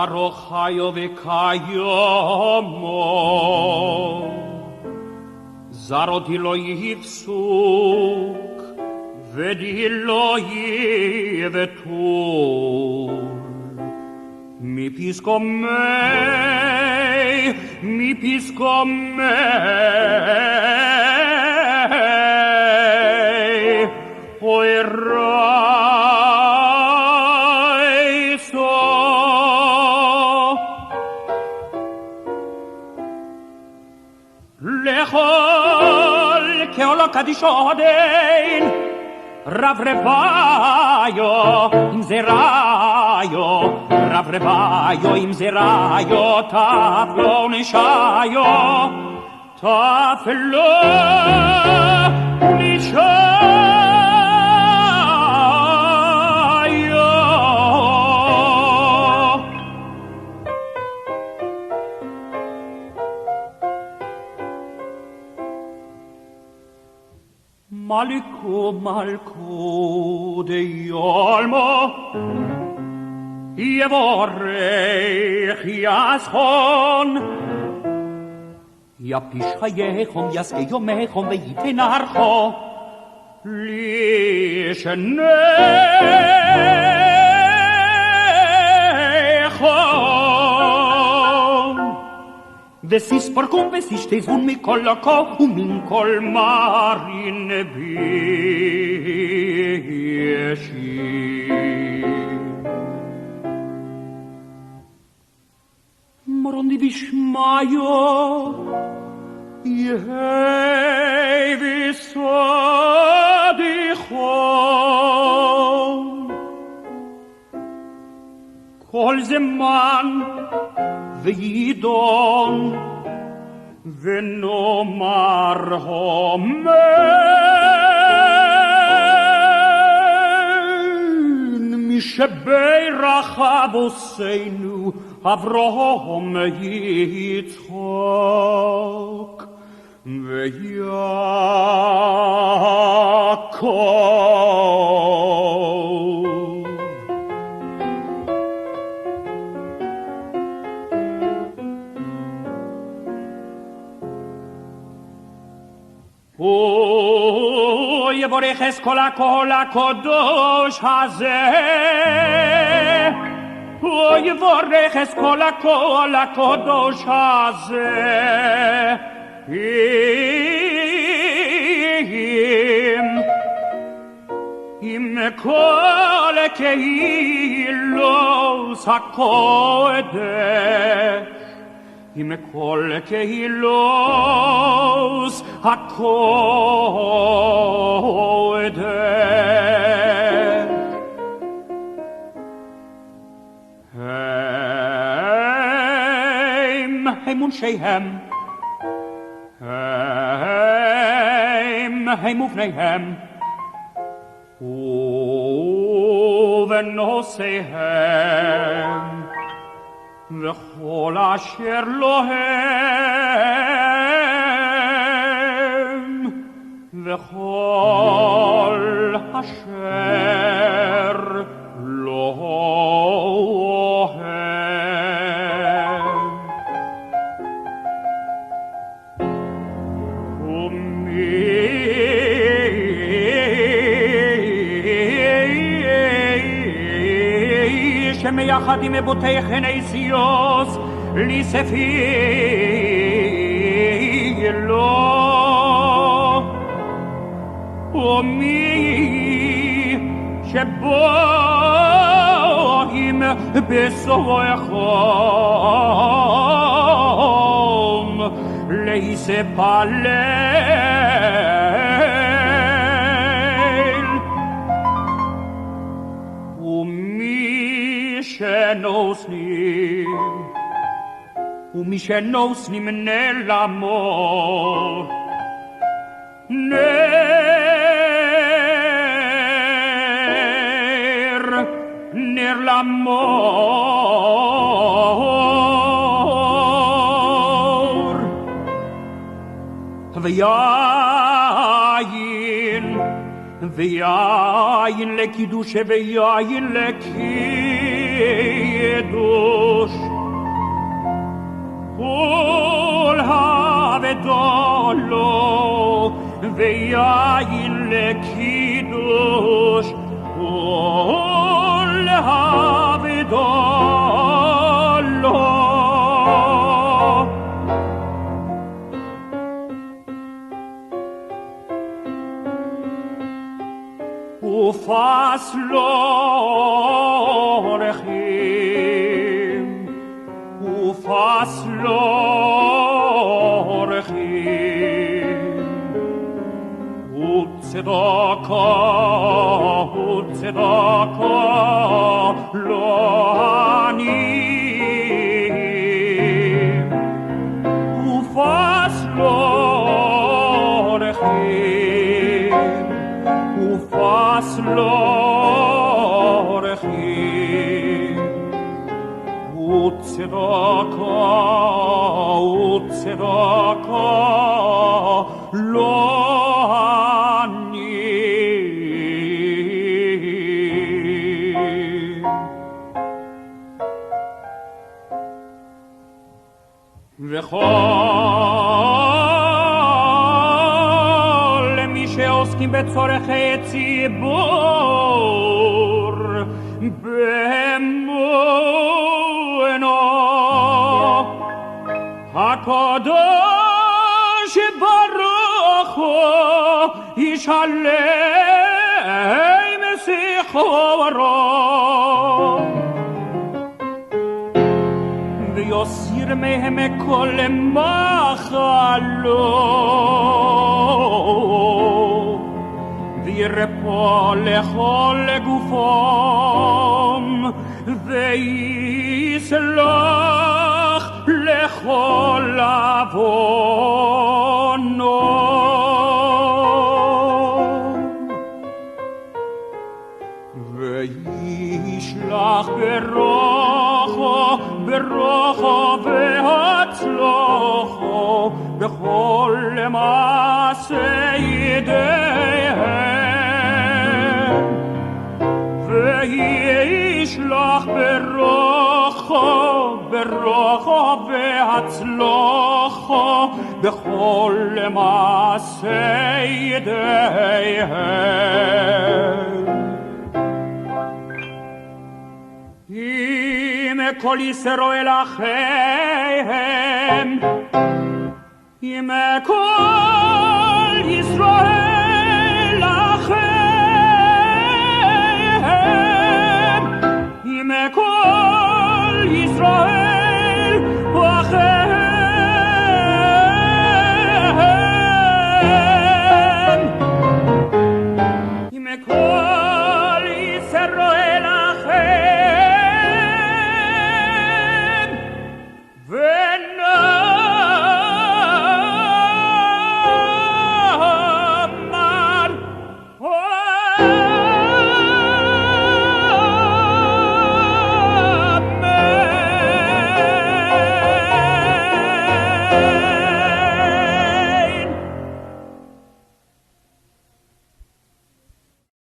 Zaro chayo v'kayomo Zaro di lo yifsuk Vedi lo yivetul Mi pisco mei Oirai so Lechol keolo kadishodein Ravrevaio im zeraio Ravrevaio im zeraio Taflo nishaio Taflo nishaio Malku de yolmo Yevorech yaschon Yapish chayechom yaske yomechom Veyiten archo Lishnechom Vesis porcum vesis tezun mikol loko Uminkol marin bieshi Morondi vishmayo Yehei visodichom Kol zeman V'yidon V'nomar homen Mishabei rachavosenu Avrom Yitzchok V'Yakov Yevorech es kol hakodosh hazeh Yevorech es kol hakodosh hazeh Im kol kehilos hakodesh Im kol kehilos hakodesh Heim und Shehem Heim ufneihem Uvenosehem V'chol asher lohem V'chol asher lohem שמייחד עם אבותיך נסיוס לספי לו ומי שבוים בסויחום להיספלל ומי שנוסנים נלמות נר למור ויין לקידוש ויין לקידוש ידוש כל הבדולו ויין לקידוש כל הבדולו ופסלו רחים ופסלו רחים וצדקה לא עניים ופסלו רחים ופסלו רחים וצדקה לא עניים וכל מי שעוסקים בצורכי ציבור באמונו הקדוש ברוך הוא ישלם שכרו ויוסיר מהם כל מחלו וירפא לכל גופם ויסלח לכל עוונם וישלח ברוחו והצלחו בכל מעשה ידיהם וישלח ברוחו והצלחו בכל מעשה ידיהם כל ישראל אחיהם עם כל